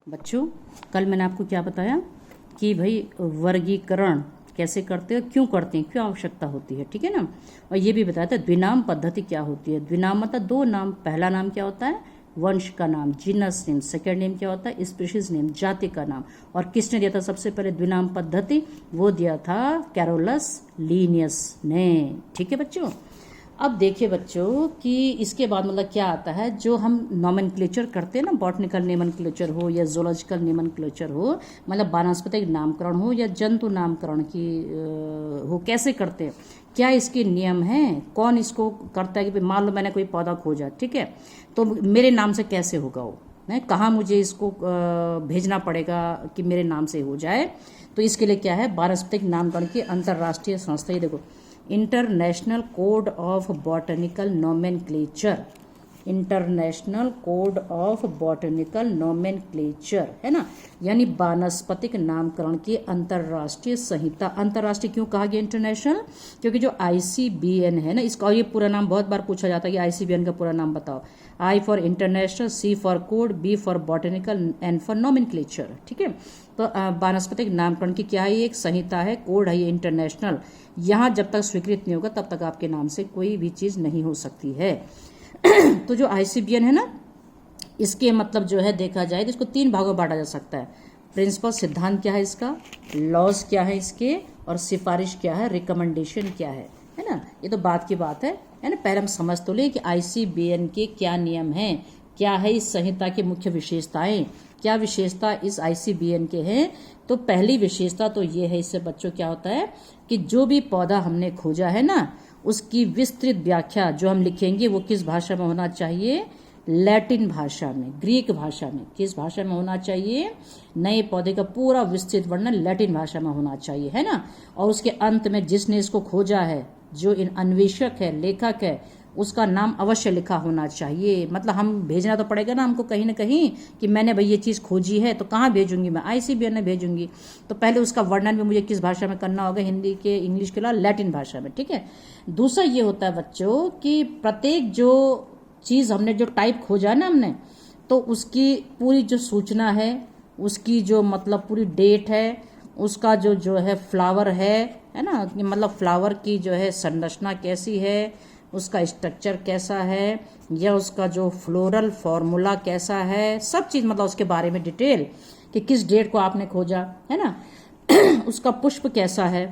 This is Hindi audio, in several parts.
बच्चों, कल मैंने आपको क्या बताया कि भाई वर्गीकरण कैसे करते हैं, क्यों करते हैं, क्यों आवश्यकता होती है, ठीक है ना। और ये भी बताया था द्विनाम पद्धति क्या होती है। द्विनाम मतलब दो नाम। पहला नाम क्या होता है, वंश का नाम, जीनस नेम। सेकेंड नेम क्या होता है, स्पीशीज नेम, जाति का नाम। और किसने दिया था सबसे पहले द्विनाम पद्धति, वो दिया था कैरोलस लीनियस ने, ठीक है बच्चों। अब देखिए बच्चों कि इसके बाद मतलब क्या आता है, जो हम नॉमेनक्लेचर करते हैं ना, बॉटनिकल नॉमेनक्लेचर हो या जोलॉजिकल नॉमेनक्लेचर हो, मतलब वानस्पतिक नामकरण हो या जंतु नामकरण की हो, कैसे करते हैं, क्या इसके नियम हैं, कौन इसको करता है कि मान लो मैंने कोई पौधा खोजा, ठीक है, तो मेरे नाम से कैसे होगा वो, है कहाँ मुझे इसको भेजना पड़ेगा कि मेरे नाम से हो जाए। तो इसके लिए क्या है, वानस्पतिक नामकरण की अंतर्राष्ट्रीय संस्था, ये देखो international code of botanical nomenclature, international code of botanical nomenclature, है ना, यानी वानस्पतिक नामकरण की अंतर्राष्ट्रीय संहिता। अंतर्राष्ट्रीय क्यों कहा गया इंटरनेशनल, क्योंकि जो ICBN है ना, इसका ये पूरा नाम बहुत बार पूछा जाता है कि ICBN का पूरा नाम बताओ। I for international, C for code, B for botanical, N for nomenclature, ठीक है। तो वानस्पतिक नामकरण की क्या है, ये एक संहिता है, कोड है ये इंटरनेशनल। यहाँ जब तक स्वीकृत नहीं होगा तब तक आपके नाम से कोई भी चीज़ नहीं हो सकती है। तो जो ICBN है ना, इसके मतलब जो है देखा जाए तो इसको 3 भागों में बांटा जा सकता है। प्रिंसिपल, सिद्धांत क्या है इसका, लॉज क्या है इसके, और सिफारिश क्या है, रिकमेंडेशन क्या है ना। ये तो बात की बात है ना। पहले हम समझ तो ले कि ICBN के क्या नियम हैं, क्या है इस संहिता की मुख्य विशेषताएं, क्या विशेषता इस ICBN के हैं। तो पहली विशेषता तो ये है, इससे बच्चों क्या होता है कि जो भी पौधा हमने खोजा है ना, उसकी विस्तृत व्याख्या जो हम लिखेंगे वो किस भाषा में होना चाहिए, लैटिन भाषा में, ग्रीक भाषा में। किस भाषा में होना चाहिए, नए पौधे का पूरा विस्तृत वर्णन लैटिन भाषा में होना चाहिए, है ना। और उसके अंत में जिसने इसको खोजा है, जो इन अन्वेषक है, लेखक है, उसका नाम अवश्य लिखा होना चाहिए। मतलब हम भेजना तो पड़ेगा ना हमको कहीं ना कहीं कि मैंने भाई ये चीज़ खोजी है, तो कहाँ भेजूंगी मैं, ICBN में भेजूंगी। तो पहले उसका वर्णन भी मुझे किस भाषा में करना होगा, हिंदी के, इंग्लिश के अलावा लैटिन भाषा में, ठीक है। दूसरा ये होता है बच्चों कि प्रत्येक जो चीज़ हमने, जो टाइप खोजा ना हमने, तो उसकी पूरी जो सूचना है, उसकी जो मतलब पूरी डेट है, उसका जो है फ्लावर है ना, मतलब फ्लावर की जो है संरचना कैसी है, उसका स्ट्रक्चर कैसा है, या उसका जो फ्लोरल फॉर्मूला कैसा है, सब चीज़ मतलब उसके बारे में डिटेल कि किस डेट को आपने खोजा, है ना। उसका पुष्प कैसा है,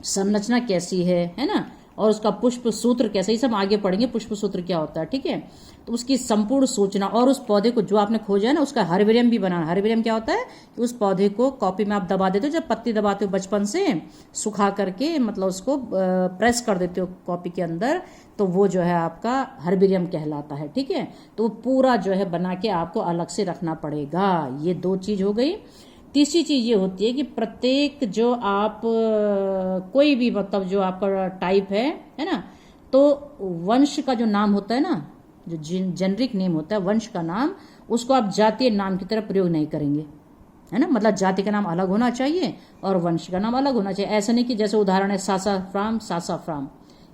संरचना कैसी है ना, और उसका पुष्प सूत्र कैसा, ये सब आगे पढ़ेंगे, पुष्प सूत्र क्या होता है, ठीक है। तो उसकी संपूर्ण सूचना, और उस पौधे को जो आपने खोजा है ना, उसका हर्बेरियम भी बनाना। हर्बेरियम क्या होता है कि उस पौधे को कॉपी में आप दबा देते हो, जब पत्ती दबाते हो बचपन से, सुखा करके मतलब उसको प्रेस कर देते हो कॉपी के अंदर, तो वो जो है आपका हर्बेरियम कहलाता है, ठीक है। तो वो पूरा जो है बना के आपको अलग से रखना पड़ेगा। ये 2 चीज हो गई। तीसरी चीज ये होती है कि प्रत्येक जो आप कोई भी मतलब जो आपका टाइप है ना, तो वंश का जो नाम होता है ना, जो जेनरिक नेम होता है, वंश का नाम, उसको आप जातीय नाम की तरह प्रयोग नहीं करेंगे, है ना। मतलब जाति का नाम अलग होना चाहिए और वंश का नाम अलग होना चाहिए। ऐसा नहीं कि जैसे उदाहरण है सासाफ्राम, सासाफ्राम,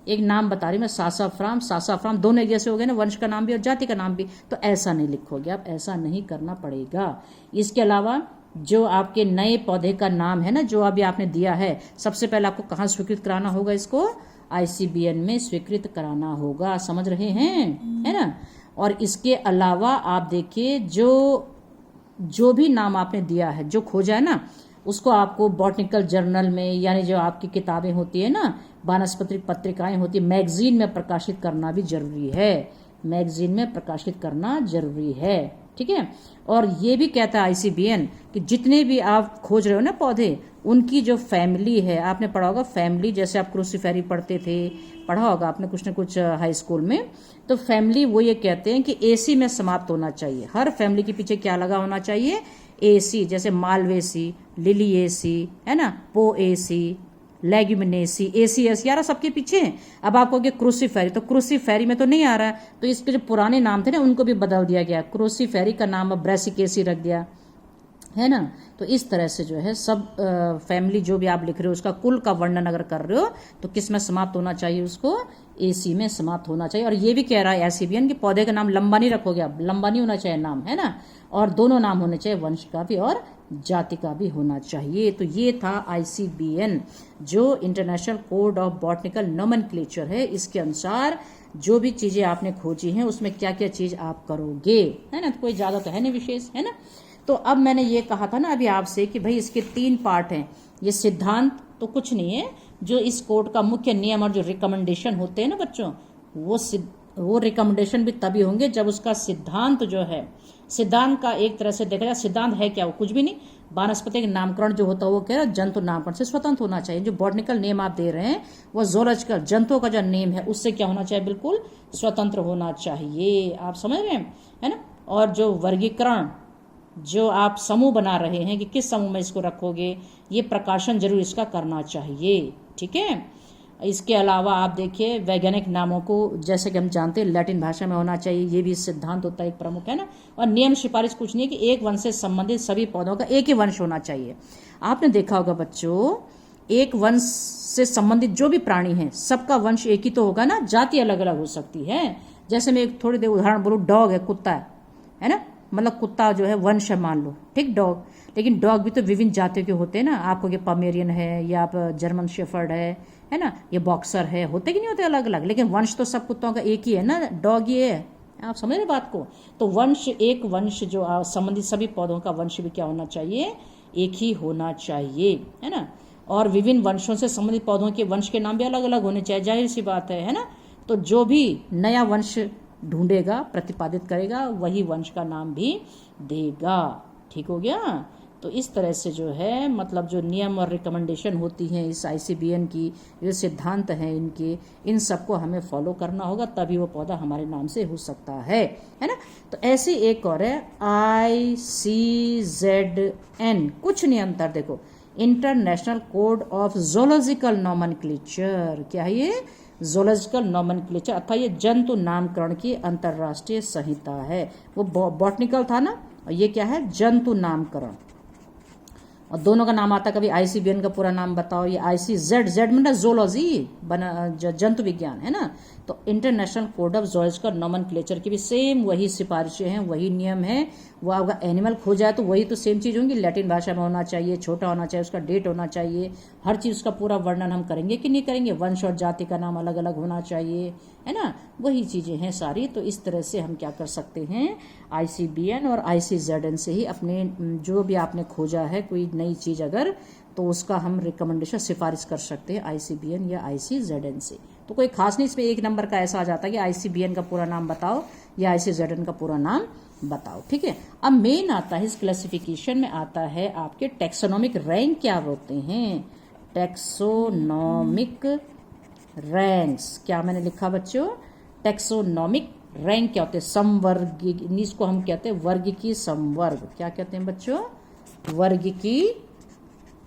एक नाम बता रही मैं, सासाफ्राम, सासाफ्राम, दोनों एक जैसे हो गए ना, वंश का नाम भी और जाति का नाम भी, तो ऐसा नहीं लिखोगे आप, ऐसा नहीं करना पड़ेगा। इसके अलावा जो आपके नए पौधे का नाम है ना, जो अभी आपने दिया है, सबसे पहले आपको कहाँ स्वीकृत कराना होगा, इसको ICBN में स्वीकृत कराना होगा, समझ रहे हैं, है ना। और इसके अलावा आप देखिए जो भी नाम आपने दिया है, जो खोजा है ना, उसको आपको बॉटनिकल जर्नल में, यानी जो आपकी किताबें होती है ना, वानस्पतिक पत्रिकाएं होती है, मैगजीन में प्रकाशित करना भी जरूरी है, मैगजीन में प्रकाशित करना जरूरी है, ठीक है। और ये भी कहता है ICBN कि जितने भी आप खोज रहे हो ना पौधे, उनकी जो फैमिली है, आपने पढ़ा होगा फैमिली, जैसे आप क्रूसीफेरी पढ़ते थे, पढ़ा होगा आपने कुछ न कुछ हाई स्कूल में, तो फैमिली वो ये कहते हैं कि AC में समाप्त होना चाहिए। हर फैमिली के पीछे क्या लगा होना चाहिए, AC, जैसे मालवेसी, लिलिएसी, है ना, पोएसी, लेग्यूमिनेसी, ACS, यार सबके पीछे। अब आप कहोगे क्रूसीफेरी, तो क्रूसीफेरी में तो नहीं आ रहा है, तो इसके जो पुराने नाम थे ना उनको भी बदल दिया गया। क्रूसीफेरी का नाम अब ब्रेसिकेसी रख दिया, है ना। तो इस तरह से जो है सब फैमिली जो भी आप लिख रहे हो उसका कुल का वर्णन अगर कर रहे हो तो किस में समाप्त होना चाहिए, उसको एसी में समाप्त होना चाहिए। और ये भी कह रहा है आईसीबीएन कि पौधे का नाम लंबा नहीं रखोगे आप, लंबा नहीं होना चाहिए नाम, है ना। और दोनों नाम होने चाहिए, वंश का भी और जाति का भी होना चाहिए। तो ये था आईसीबीएन जो international code of botanical nomenclature है। इसके अनुसार जो भी चीजें आपने खोजी हैं उसमें क्या क्या चीज आप करोगे, है ना। तो कोई ज्यादा तो है नहीं विशेष, है ना। तो अब मैंने ये कहा था ना अभी आपसे कि भाई इसके 3 पार्ट हैं। ये सिद्धांत तो कुछ नहीं है, जो इस कोड का मुख्य नियम और जो रिकमेंडेशन होते हैं ना बच्चों, वो रिकमेंडेशन भी तभी होंगे जब उसका सिद्धांत जो है, सिद्धांत का एक तरह से देखा जाए सिद्धांत है क्या, वो कुछ भी नहीं। वानस्पतिक नामकरण जो होता है वो कह रहा है जंतु नामकरण से स्वतंत्र होना चाहिए। जो बॉटनिकल नेम आप दे रहे हैं वो जोलॉजिकल जंतुओं का जो नेम है उससे क्या होना चाहिए, बिल्कुल स्वतंत्र होना चाहिए। आप समझ रहे हैं, है ना। और जो वर्गीकरण जो आप समूह बना रहे हैं कि किस समूह में इसको रखोगे, ये प्रकाशन जरूर इसका करना चाहिए, ठीक है। इसके अलावा आप देखिए वैज्ञानिक नामों को जैसे कि हम जानते हैं लैटिन भाषा में होना चाहिए, ये भी सिद्धांत होता है एक प्रमुख, है ना। और नियम सिफारिश कुछ नहीं है कि एक वंश से संबंधित सभी पौधों का एक ही वंश होना चाहिए। आपने देखा होगा बच्चों, एक वंश से संबंधित जो भी प्राणी हैं सबका वंश एक ही तो होगा ना, जाति अलग अलग हो सकती है। जैसे मैं एक थोड़ी देर उदाहरण बोलूँ, डॉग है, कुत्ता है ना, मतलब कुत्ता जो है वंश है मान लो, ठीक, डॉग। लेकिन डॉग भी तो विभिन्न जातियों के होते हैं ना। आपको ये पमेरियन है या आप जर्मन शेफर्ड है ना, ये बॉक्सर है, होते कि नहीं होते अलग अलग, लेकिन वंश तो सब कुत्तों का एक ही है ना, डॉग ये है। आप समझ रहे बात को। तो वंश, एक वंश जो संबंधित सभी पौधों का वंश भी क्या होना चाहिए, एक ही होना चाहिए, है ना। और विभिन्न वंशों से संबंधित पौधों के वंश के नाम भी अलग अलग होने चाहिए, जाहिर सी बात है ना। तो जो भी नया वंश ढूंढेगा, प्रतिपादित करेगा, वही वंश का नाम भी देगा, ठीक हो गया। तो इस तरह से जो है मतलब जो नियम और रिकमेंडेशन होती हैं इस आईसीबीएन की, जो सिद्धांत हैं इनके, इन सबको हमें फॉलो करना होगा, तभी वो पौधा हमारे नाम से हो सकता है ना। तो ऐसे एक और है ICZN, कुछ नहीं अंतर, देखो international code of zoological nomenclature. क्या है ये, जोलॉजिकल नोमेनक्लेचर अर्थात ये जंतु नामकरण की अंतरराष्ट्रीय संहिता है। वो बॉटनिकल था ना, और ये क्या है, जंतु नामकरण। और दोनों का नाम आता है, कभी आईसीबीएन का पूरा नाम बताओ, ये ICZ, जेड मतलब जोलॉजी बना, जंतु विज्ञान, है ना। तो international code of zoological nomenclature की भी सेम वही सिफारिशें हैं, वही नियम है। वो आपका एनिमल खो जाए तो वही तो सेम चीज़ होंगी, लैटिन भाषा में होना चाहिए, छोटा होना चाहिए, उसका डेट होना चाहिए, हर चीज़ का पूरा वर्णन हम करेंगे कि नहीं करेंगे, वंश और जाति का नाम अलग अलग होना चाहिए, है ना। वही चीज़ें हैं सारी। तो इस तरह से हम क्या कर सकते हैं, ICBN और ICZN से ही अपने जो भी आपने खोजा है कोई नई चीज़ अगर, तो उसका हम रिकमेंडेशन सिफारिश कर सकते हैं ICBN या ICZN से। तो कोई खास नहीं, इसमें एक नंबर का ऐसा आ जाता है कि ICBN का पूरा नाम बताओ या ICZN का पूरा नाम बताओ, ठीक है। अब मेन आता है इस क्लासिफिकेशन में आता है आपके टैक्सोनॉमिक रैंक क्या होते हैं, टैक्सोनॉमिक रैंक्स। क्या मैंने लिखा बच्चों, टैक्सोनॉमिक रैंक क्या होते हैं, समवर्ग, इसको हम कहते हैं वर्ग की समवर्ग। क्या कहते हैं बच्चों, वर्ग की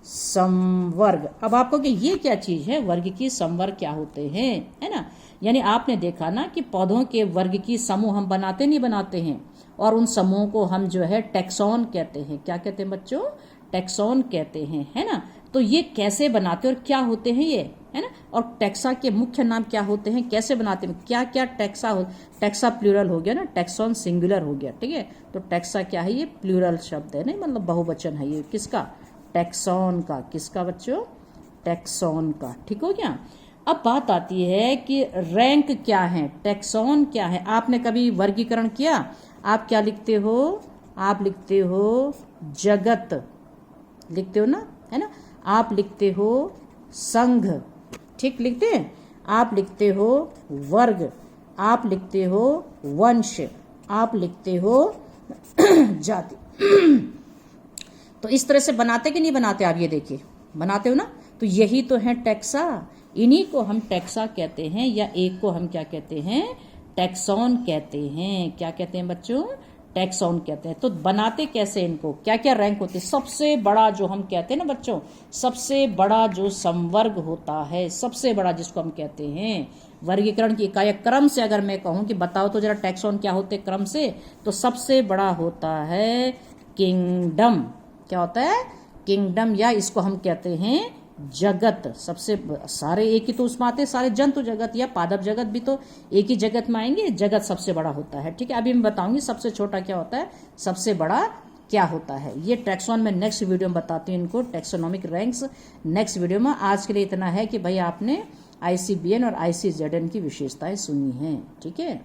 समवर्ग। अब आपको कि ये क्या चीज है, वर्ग की समवर्ग क्या होते हैं, है ना। यानी आपने देखा ना कि पौधों के वर्ग की समूह हम बनाते नहीं बनाते हैं, और उन समूहों को हम जो है टैक्सॉन कहते हैं। क्या कहते हैं बच्चों, टैक्सॉन कहते हैं, है ना। तो ये कैसे बनाते हैं और क्या होते हैं ये, है ना। और टैक्सा के मुख्य नाम क्या होते हैं, कैसे बनाते हैं, क्या क्या टैक्सा हो, टैक्सा प्लूरल हो गया ना, टैक्सॉन सिंगुलर हो गया, ठीक है। तो टैक्सा क्या है, ये प्लूरल शब्द है, नहीं मतलब बहुवचन है ये, किसका, टैक्सॉन का। किसका बच्चों, टैक्सॉन का, ठीक हो गया। अब बात आती है कि रैंक क्या है, टैक्सॉन क्या है। आपने कभी वर्गीकरण किया, आप क्या लिखते हो, आप लिखते हो जगत, लिखते हो ना, है ना। आप लिखते हो संघ, ठीक लिखते हैं। आप लिखते हो वर्ग, आप लिखते हो वंश, आप लिखते हो जाति। तो इस तरह से बनाते कि नहीं बनाते, आप ये देखिए, बनाते हो ना। तो यही तो है टैक्सा, इन्हीं को हम टैक्सा कहते हैं, या एक को हम क्या कहते हैं, टैक्सॉन कहते हैं। क्या कहते हैं बच्चों, टैक्सॉन कहते हैं। तो बनाते कैसे इनको, क्या क्या रैंक होते हैं। सबसे बड़ा जो हम कहते हैं ना बच्चों, सबसे बड़ा जो संवर्ग होता है, सबसे बड़ा जिसको हम कहते हैं वर्गीकरण की इकाई, क्रम से अगर मैं कहूं कि बताओ तो जरा टैक्सॉन क्या होते क्रम से, तो सबसे बड़ा होता है किंगडम। क्या होता है, किंगडम, या इसको हम कहते हैं जगत। सबसे सारे एक ही तो उसमें आते हैं, सारे जंतु जगत या पादप जगत भी तो एक ही जगत में आएंगे। जगत सबसे बड़ा होता है, ठीक है। अभी मैं बताऊंगी सबसे छोटा क्या होता है, सबसे बड़ा क्या होता है। ये टैक्सॉन में नेक्स्ट वीडियो में बताती हूँ इनको, टैक्सोनॉमिक रैंक्स नेक्स्ट वीडियो में। आज के लिए इतना है कि भाई आपने ICBN और ICZN की विशेषताएं सुनी हैं, ठीक है।